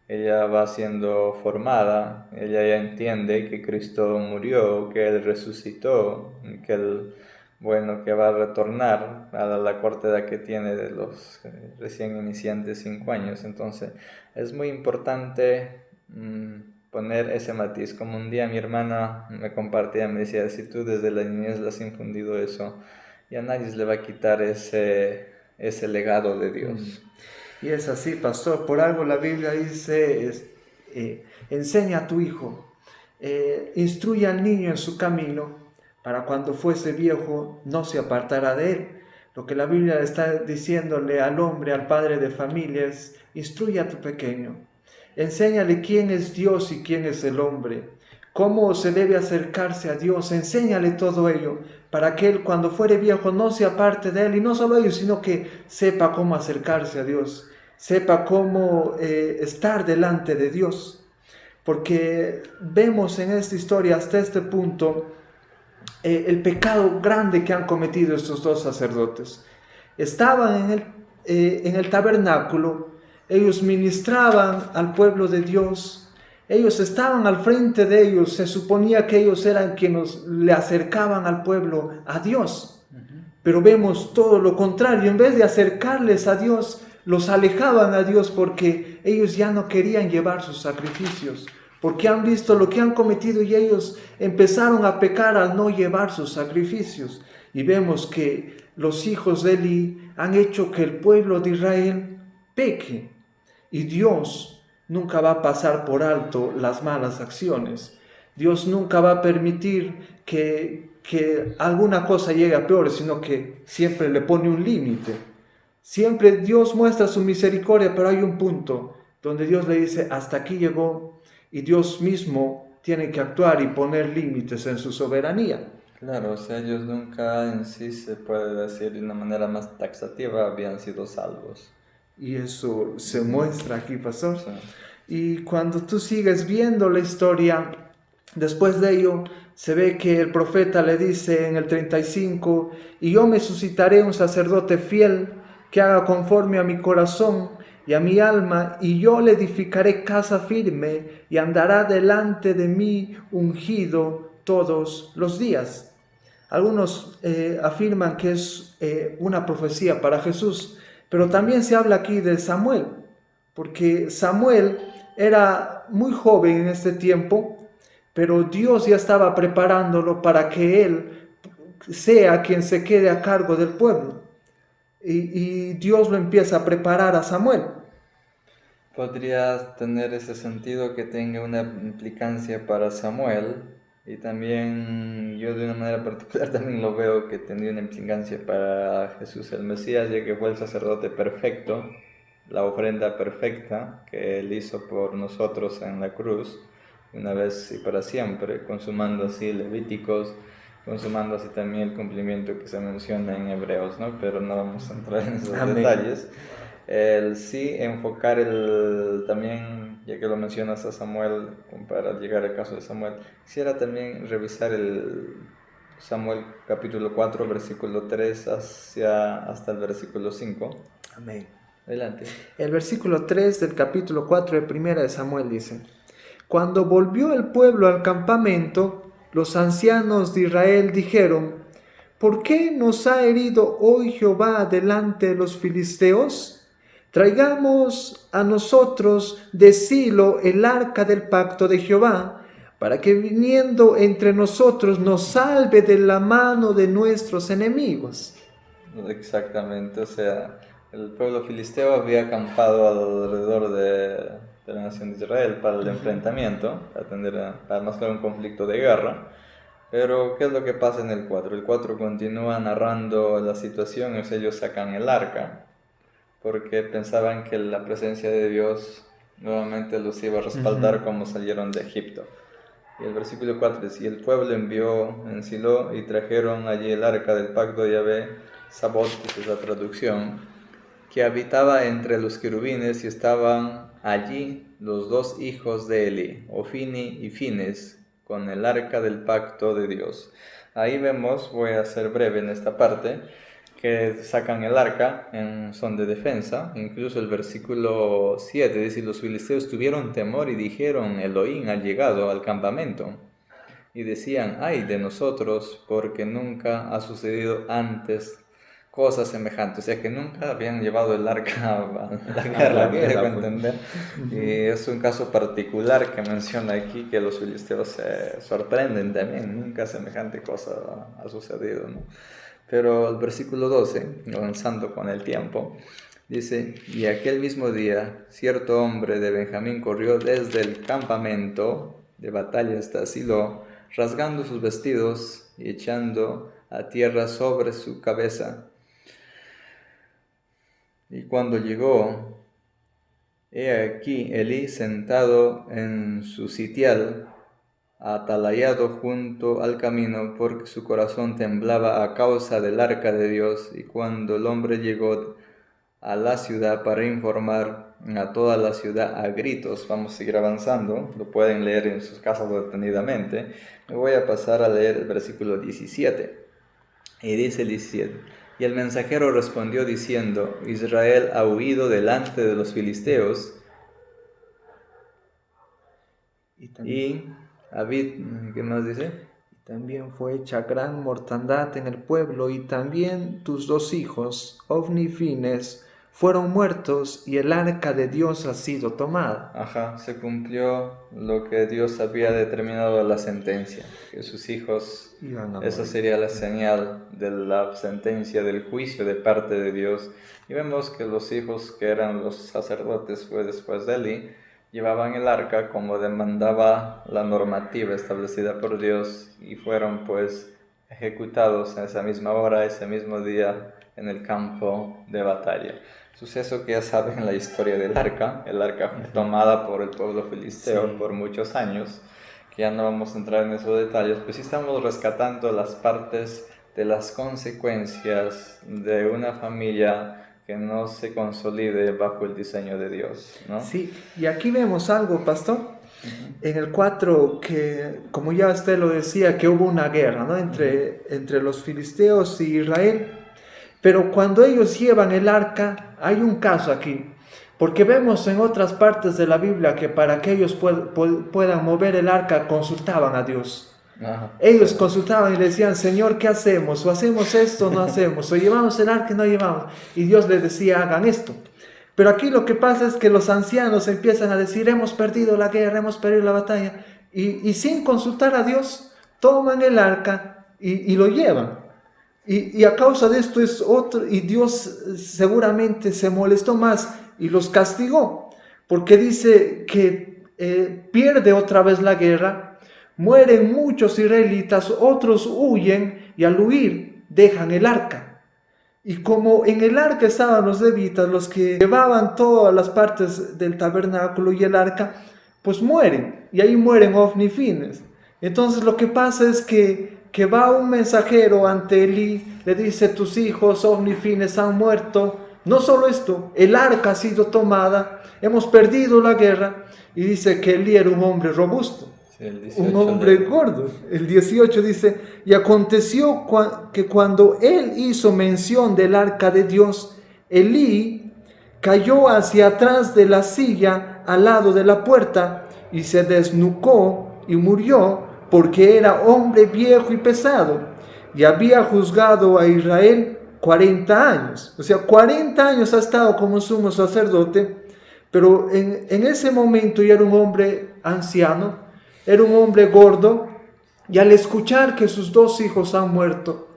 Ella va siendo formada, ella ya entiende que Cristo murió, que Él resucitó, que Él, bueno, que va a retornar a la corta edad que tiene de los recién iniciantes 5 años. Entonces es muy importante poner ese matiz. Como un día mi hermana me compartía, me decía, si tú desde la niñez le has infundido eso, ya nadie le va a quitar ese legado de Dios. Y es así, pastor, por algo la Biblia dice, enseña a tu hijo, instruye al niño en su camino, para cuando fuese viejo no se apartará de él. Lo que la Biblia está diciéndole al hombre, al padre de familia, es, instruye a tu pequeño, enséñale quién es Dios y quién es el hombre, cómo se debe acercarse a Dios, enséñale todo ello, para que él cuando fuere viejo no se aparte de él, y no solo ello, sino que sepa cómo acercarse a Dios, sepa cómo estar delante de Dios. Porque vemos en esta historia hasta este punto el pecado grande que han cometido estos dos sacerdotes. Estaban en el tabernáculo, ellos ministraban al pueblo de Dios, ellos estaban al frente de ellos, se suponía que ellos eran quienes le acercaban al pueblo a Dios. Pero vemos todo lo contrario, en vez de acercarles a Dios, los alejaban a Dios porque ellos ya no querían llevar sus sacrificios, porque han visto lo que han cometido y ellos empezaron a pecar al no llevar sus sacrificios. Y vemos que los hijos de Eli han hecho que el pueblo de Israel peque, y Dios nunca va a pasar por alto las malas acciones. Dios nunca va a permitir que alguna cosa llegue a peor, sino que siempre le pone un límite. Siempre Dios muestra su misericordia, pero hay un punto donde Dios le dice, hasta aquí llegó, y Dios mismo tiene que actuar y poner límites en su soberanía. Claro, o sea, ellos nunca en sí, se puede decir de una manera más taxativa, habían sido salvos. Y eso se muestra aquí, pastor. Sí. Y cuando tú sigues viendo la historia, después de ello, se ve que el profeta le dice en el 35, y yo me suscitaré un sacerdote fiel que haga conforme a mi corazón y a mi alma, y yo le edificaré casa firme y andará delante de mí ungido todos los días. Algunos afirman que es una profecía para Jesús, pero también se habla aquí de Samuel, porque Samuel era muy joven en este tiempo, pero Dios ya estaba preparándolo para que él sea quien se quede a cargo del pueblo. Y Dios lo empieza a preparar a Samuel. Podría tener ese sentido que tenga una implicancia para Samuel, Y también yo de una manera particular también lo veo que tenía una implicancia para Jesús el Mesías, ya que fue el sacerdote perfecto, la ofrenda perfecta que Él hizo por nosotros en la cruz, una vez y para siempre, consumando así Levíticos, consumando así también el cumplimiento que se menciona en Hebreos, ¿no? Pero no vamos a entrar en esos Amén. detalles. El sí enfocar también, ya que lo mencionas a Samuel, para llegar al caso de Samuel, quisiera también revisar el Samuel capítulo 4, versículo 3 hasta el versículo 5. Amén. Adelante. El versículo 3 del capítulo 4 de Primera de Samuel dice: Cuando volvió el pueblo al campamento, los ancianos de Israel dijeron: ¿Por qué nos ha herido hoy Jehová delante de los filisteos? Traigamos a nosotros de Silo el arca del pacto de Jehová, para que viniendo entre nosotros nos salve de la mano de nuestros enemigos. Exactamente, o sea, el pueblo filisteo había acampado alrededor de la nación de Israel para el enfrentamiento, para más claro un conflicto de guerra. Pero, ¿qué es lo que pasa en el 4? El 4 continúa narrando la situación, ellos sacan el arca, porque pensaban que la presencia de Dios nuevamente los iba a respaldar como salieron de Egipto. Y el versículo 4 dice: y el pueblo envió en Silo y trajeron allí el arca del pacto de Yahvé, Sabot, que es la traducción, que habitaba entre los querubines, y estaban allí los dos hijos de Eli, Ofni y Fines, con el arca del pacto de Dios. Ahí vemos, voy a ser breve en esta parte, que sacan el arca en son de defensa. Incluso el versículo 7 dice: los filisteos tuvieron temor y dijeron: Elohim ha llegado al campamento. Y decían: ay de nosotros, porque nunca ha sucedido antes cosas semejantes. O sea que nunca habían llevado el arca a la guerra, entender. Y es un caso particular que menciona aquí, que los filisteos se sorprenden también. Nunca semejante cosa ha sucedido, ¿no? Pero el versículo 12, avanzando con el tiempo, dice: y aquel mismo día, cierto hombre de Benjamín corrió desde el campamento de batalla hasta Silo, rasgando sus vestidos y echando a tierra sobre su cabeza. Y cuando llegó, he aquí Elí sentado en su sitial, atalayado junto al camino, porque su corazón temblaba a causa del arca de Dios. Y cuando el hombre llegó a la ciudad para informar a toda la ciudad a gritos, vamos a seguir avanzando, lo pueden leer en sus casas detenidamente, me voy a pasar a leer el versículo 17, y dice el 17: y el mensajero respondió diciendo: Israel ha huido delante de los filisteos, y ¿qué más dice? También fue hecha gran mortandad en el pueblo, y también tus dos hijos, Ofni y Fines, fueron muertos, y el arca de Dios ha sido tomada. Ajá, se cumplió lo que Dios había determinado en la sentencia, que sus hijos, esa sería la señal de la sentencia del juicio de parte de Dios. Y vemos que los hijos, que eran los sacerdotes, fue después de Eli, llevaban el arca como demandaba la normativa establecida por Dios, y fueron pues ejecutados en esa misma hora, ese mismo día, en el campo de batalla. Suceso que ya saben la historia del arca. El arca fue tomada por el pueblo filisteo por muchos años, que ya no vamos a entrar en esos detalles, pues sí estamos rescatando las partes de las consecuencias de una familia que no se consolide bajo el diseño de Dios, ¿no? Sí, y aquí vemos algo, pastor, en el 4, que como ya usted lo decía, que hubo una guerra, ¿no? entre los filisteos y Israel, pero cuando ellos llevan el arca, hay un caso aquí, porque vemos en otras partes de la Biblia que para que ellos puedan mover el arca, consultaban a Dios. Ajá. Ellos consultaban y le decían: Señor, ¿qué hacemos? O hacemos esto o no hacemos, o llevamos el arca y no llevamos. Y Dios les decía: hagan esto. Pero aquí lo que pasa es que los ancianos empiezan a decir: hemos perdido la guerra, hemos perdido la batalla, y sin consultar a Dios toman el arca y lo llevan. Y a causa de esto y Dios seguramente se molestó más y los castigó, porque dice que pierde otra vez la guerra, Mueren muchos israelitas, otros huyen y al huir dejan el arca. Y como en el arca estaban los levitas, los que llevaban todas las partes del tabernáculo y el arca, pues mueren. Y ahí mueren Ofni y Fines. Entonces lo que pasa es que va un mensajero ante Elí, le dice: tus hijos Ofni y Fines han muerto. No solo esto, el arca ha sido tomada, hemos perdido la guerra. Y dice que Elí era un hombre robusto. Sí, el 18 un hombre gordo. El 18 dice: y aconteció que cuando él hizo mención del arca de Dios, Elí cayó hacia atrás de la silla al lado de la puerta y se desnucó y murió, porque era hombre viejo y pesado y había juzgado a Israel 40 años. O sea, 40 años ha estado como sumo sacerdote, pero en ese momento ya era un hombre anciano. Era un hombre gordo, y al escuchar que sus 2 hijos han muerto,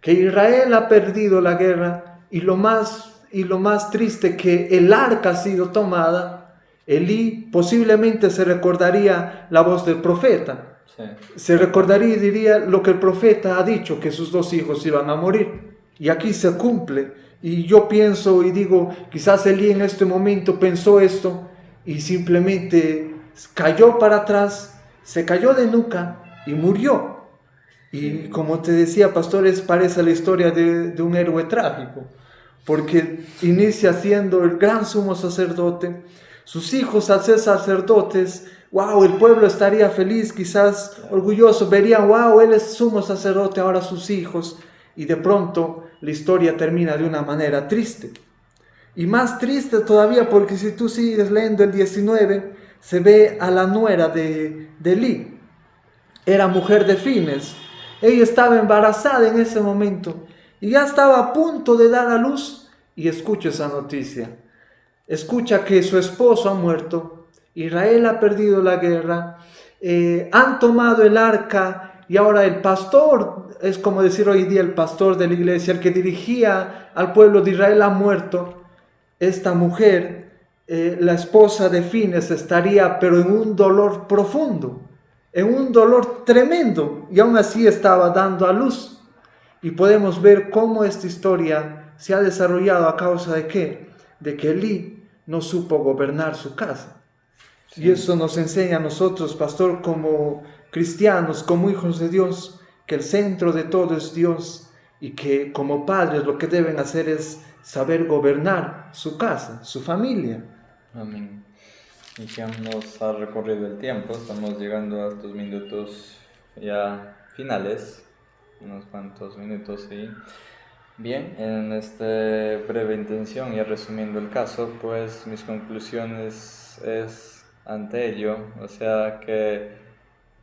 que Israel ha perdido la guerra, y lo más triste, que el arca ha sido tomada, Elí posiblemente se recordaría la voz del profeta. Sí. Se recordaría y diría lo que el profeta ha dicho, que sus 2 hijos iban a morir. Y aquí se cumple. Y yo pienso y digo, quizás Elí en este momento pensó esto y simplemente cayó para atrás, se cayó de nuca y murió. Y como te decía, pastores, parece la historia de un héroe trágico, porque inicia siendo el gran sumo sacerdote, sus hijos al ser sacerdotes, wow, el pueblo estaría feliz, quizás orgulloso, verían, wow, él es sumo sacerdote, ahora sus hijos, y de pronto la historia termina de una manera triste. Y más triste todavía, porque si tú sigues leyendo el 19, se ve a la nuera de Elí. Era mujer de Fines. Ella estaba embarazada en ese momento y ya estaba a punto de dar a luz, y escucha esa noticia. Escucha que su esposo ha muerto, Israel ha perdido la guerra, han tomado el arca, y ahora el pastor, es como decir hoy día el pastor de la iglesia, el que dirigía al pueblo de Israel, ha muerto. Esta mujer, la esposa de Fines, estaría pero en un dolor profundo, en un dolor tremendo, y aún así estaba dando a luz. Y podemos ver cómo esta historia se ha desarrollado a causa de ¿qué? De que Elí no supo gobernar su casa. Sí. Y eso nos enseña a nosotros, pastor, como cristianos, como hijos de Dios, que el centro de todo es Dios, y que como padres lo que deben hacer es saber gobernar su casa, su familia. Amén. Y que nos ha recorrido el tiempo, estamos llegando a estos minutos ya finales, unos cuantos minutos, sí. Bien, en esta breve intención y resumiendo el caso, pues mis conclusiones es ante ello, o sea que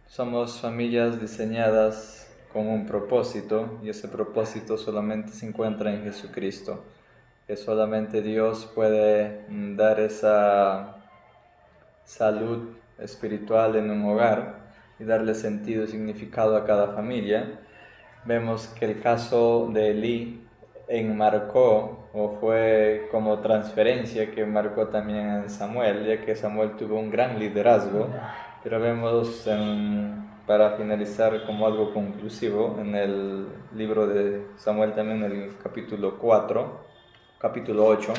somos familias diseñadas con un propósito, y ese propósito solamente se encuentra en Jesucristo, que solamente Dios puede dar esa salud espiritual en un hogar y darle sentido y significado a cada familia. Vemos que el caso de Elí enmarcó, o fue como transferencia que marcó también en Samuel, ya que Samuel tuvo un gran liderazgo, pero vemos para finalizar como algo conclusivo en el libro de Samuel también, en el capítulo 8,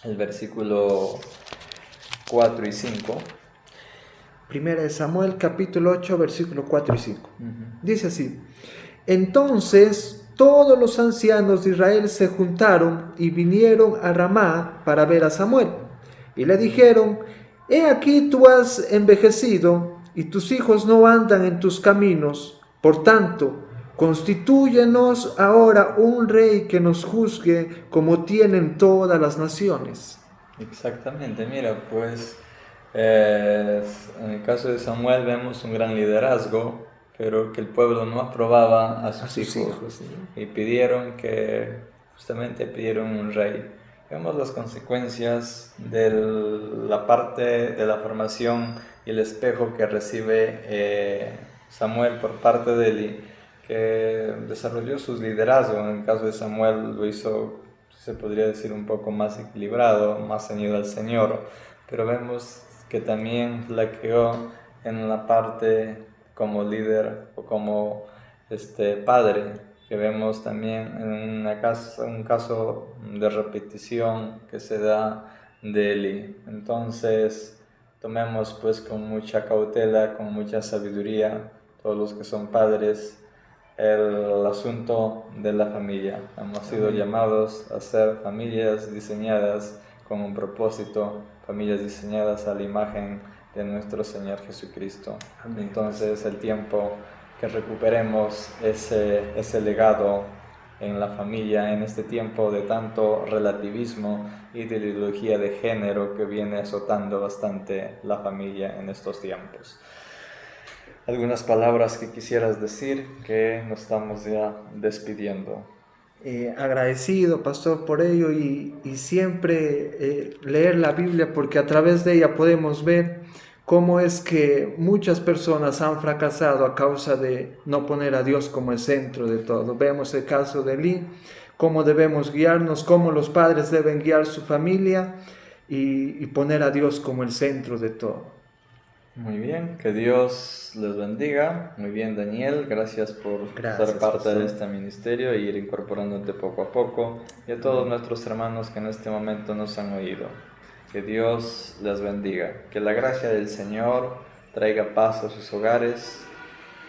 el versículo 4 y 5. Primera de Samuel, capítulo 8, versículo 4 y 5. Dice así: entonces todos los ancianos de Israel se juntaron y vinieron a Ramá para ver a Samuel. Y le dijeron: he aquí tú has envejecido y tus hijos no andan en tus caminos. Por tanto, constitúyenos ahora un rey que nos juzgue como tienen todas las naciones. Exactamente, mira, pues en el caso de Samuel vemos un gran liderazgo, pero que el pueblo no aprobaba a sus hijos, ¿sí? Y justamente pidieron un rey. Vemos las consecuencias de la parte de la formación y el espejo que recibe Samuel por parte de Elí, que desarrolló sus liderazgos. En el caso de Samuel lo hizo, se podría decir, un poco más equilibrado, más ceñido al Señor, pero vemos que también flaqueó en la parte como líder o como padre, que vemos también en un caso de repetición que se da de Eli. Entonces, tomemos pues con mucha cautela, con mucha sabiduría, todos los que son padres, el asunto de la familia. Hemos sido llamados a ser familias diseñadas con un propósito, familias diseñadas a la imagen de nuestro Señor Jesucristo. Amén. Entonces, el tiempo que recuperemos ese legado en la familia, en este tiempo de tanto relativismo y de ideología de género que viene azotando bastante la familia en estos tiempos. ¿Algunas palabras que quisieras decir, que nos estamos ya despidiendo? Agradecido, pastor, por ello y siempre leer la Biblia, porque a través de ella podemos ver cómo es que muchas personas han fracasado a causa de no poner a Dios como el centro de todo. Vemos el caso de Eli, cómo debemos guiarnos, cómo los padres deben guiar su familia y poner a Dios como el centro de todo. Muy bien, que Dios les bendiga. Muy bien, Daniel, gracias por ser parte pastor. de este ministerio e ir incorporándote poco a poco, y a todos nuestros hermanos que en este momento nos han oído. Que Dios les bendiga, que la gracia del Señor traiga paz a sus hogares,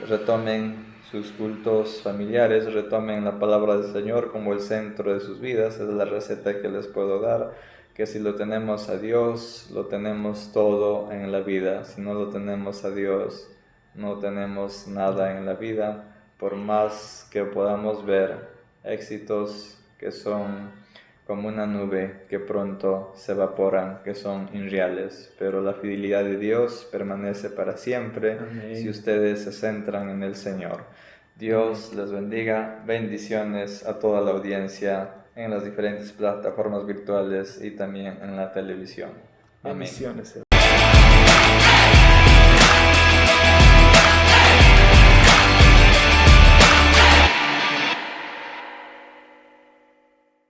retomen sus cultos familiares, retomen la palabra del Señor como el centro de sus vidas. Es la receta que les puedo dar, que si lo tenemos a Dios, lo tenemos todo en la vida. Si no lo tenemos a Dios, no tenemos nada en la vida, por más que podamos ver éxitos que son como una nube que pronto se evaporan, que son irreales, pero la fidelidad de Dios permanece para siempre. Amén. Si ustedes se centran en el Señor. Dios les bendiga, bendiciones a toda la audiencia en las diferentes plataformas virtuales y también en la televisión. Amén. Bendiciones.